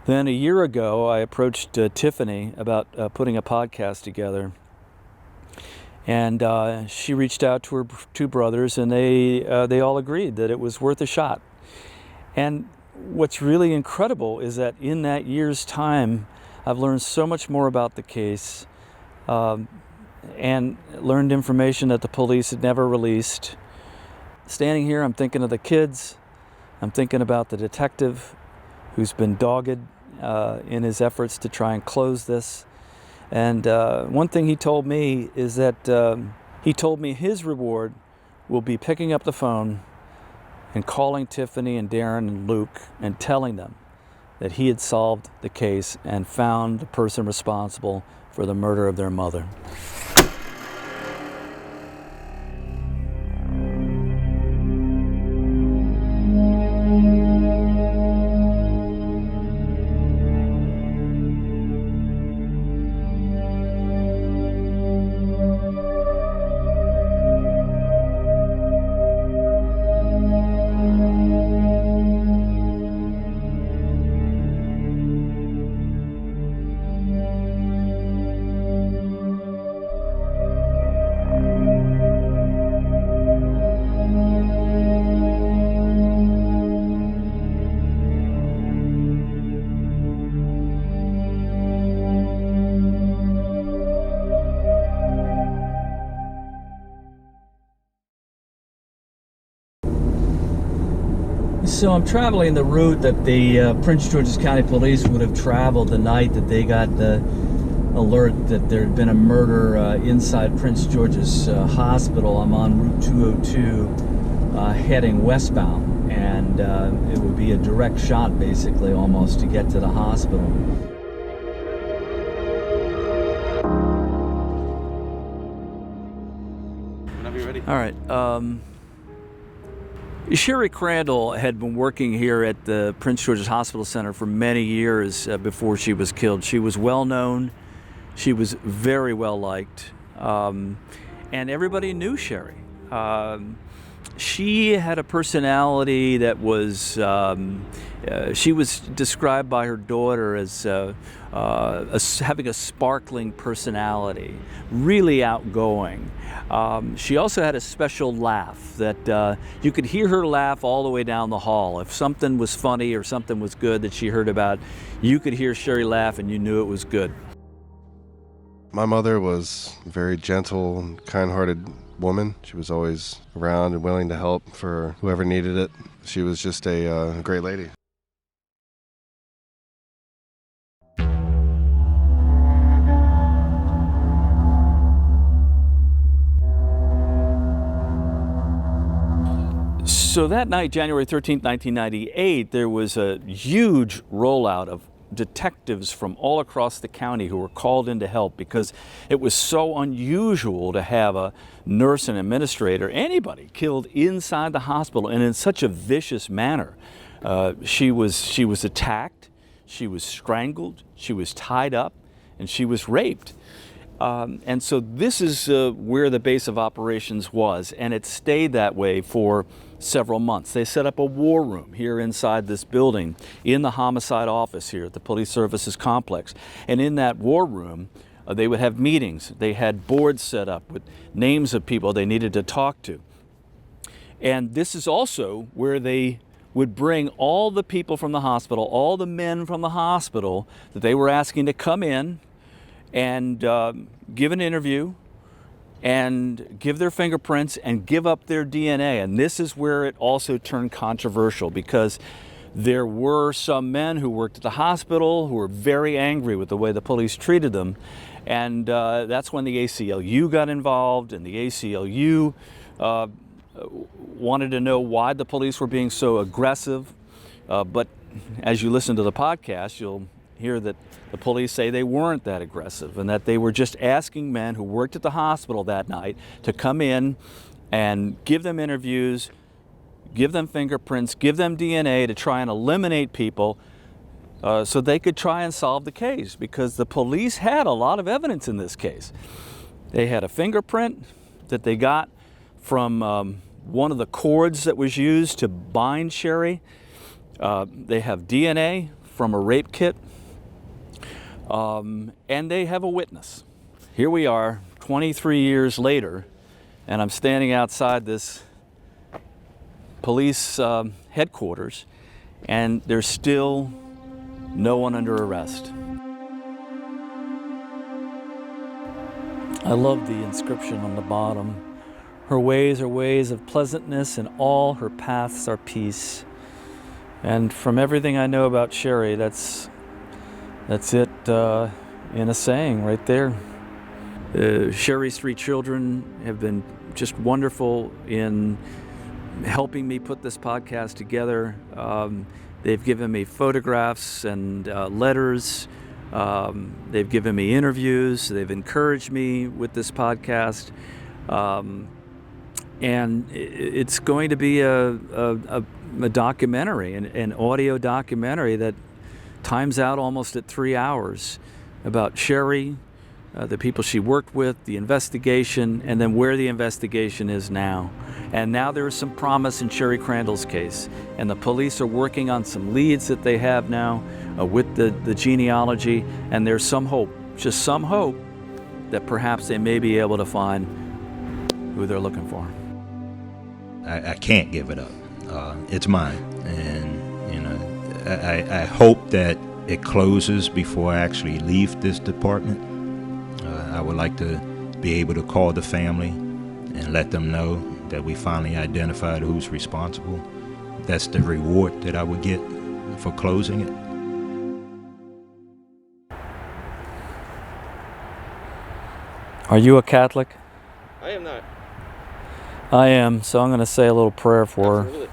Then a year ago, I approached Tiffany about putting a podcast together. And she reached out to her two brothers, and they all agreed that it was worth a shot. And what's really incredible is that in that year's time, I've learned so much more about the case and learned information that the police had never released. Standing here, I'm thinking of the kids. I'm thinking about the detective who's been dogged in his efforts to try and close this. And one thing he told me is that he told me his reward will be picking up the phone and calling Tiffany and Darren and Luke and telling them that he had solved the case and found the person responsible for the murder of their mother. So I'm traveling the route that the Prince George's County Police would have traveled the night that they got the alert that there had been a murder inside Prince George's Hospital. I'm on Route 202 heading westbound, and it would be a direct shot basically almost to get to the hospital. Whenever you're ready. All right. Sherry Crandell had been working here at the Prince George's Hospital Center for many years before she was killed. She was well known. She was very well liked. And everybody knew Sherry. She had a personality that was, she was described by her daughter as having a sparkling personality, really outgoing. She also had a special laugh that you could hear her laugh all the way down the hall. If something was funny or something was good that she heard about, you could hear Sherry laugh and you knew it was good. My mother was a very gentle and kind-hearted woman. She was always around and willing to help for whoever needed it. She was just a great lady. So that night, January 13th, 1998, there was a huge rollout of detectives from all across the county who were called in to help because it was so unusual to have a nurse and administrator, anybody, killed inside the hospital and in such a vicious manner. She was attacked, she was strangled, she was tied up, and she was raped. And so this is where the base of operations was, and it stayed that way for several months. They set up a war room here inside this building in the homicide office here at the Police Services Complex. And in that war room, they would have meetings. They had boards set up with names of people they needed to talk to. And this is also where they would bring all the people from the hospital, all the men from the hospital that they were asking to come in and give an interview and give their fingerprints and give up their DNA. And this is where it also turned controversial because there were some men who worked at the hospital who were very angry with the way the police treated them. And that's when the ACLU got involved, and the ACLU wanted to know why the police were being so aggressive. But as you listen to the podcast, you'll hear that the police say they weren't that aggressive and that they were just asking men who worked at the hospital that night to come in and give them interviews, give them fingerprints, give them DNA to try and eliminate people so they could try and solve the case, because the police had a lot of evidence in this case. They had a fingerprint that they got from one of the cords that was used to bind Sherry. They have DNA from a rape kit, and they have a witness. Here we are, 23 years later, and I'm standing outside this police headquarters, and there's still no one under arrest. I love the inscription on the bottom. Her ways are ways of pleasantness, and all her paths are peace. And from everything I know about Sherry, that's it in a saying right there. Sherry's 3 children have been just wonderful in helping me put this podcast together. They've given me photographs and letters. They've given me interviews. They've encouraged me with this podcast. And it's going to be a documentary, an audio documentary that times out almost at 3 hours about Sherry, the people she worked with, the investigation, and then where the investigation is now. And now there is some promise in Sherry Crandell's case, and the police are working on some leads that they have now with the genealogy, and there's some hope, just some hope, that perhaps they may be able to find who they're looking for. I can't give it up. It's mine, and you know, I hope that it closes before I actually leave this department. I would like to be able to call the family and let them know that we finally identified who's responsible. That's the reward that I would get for closing it. Are you a Catholic? I am not. I am, so I'm going to say a little prayer for her. Absolutely.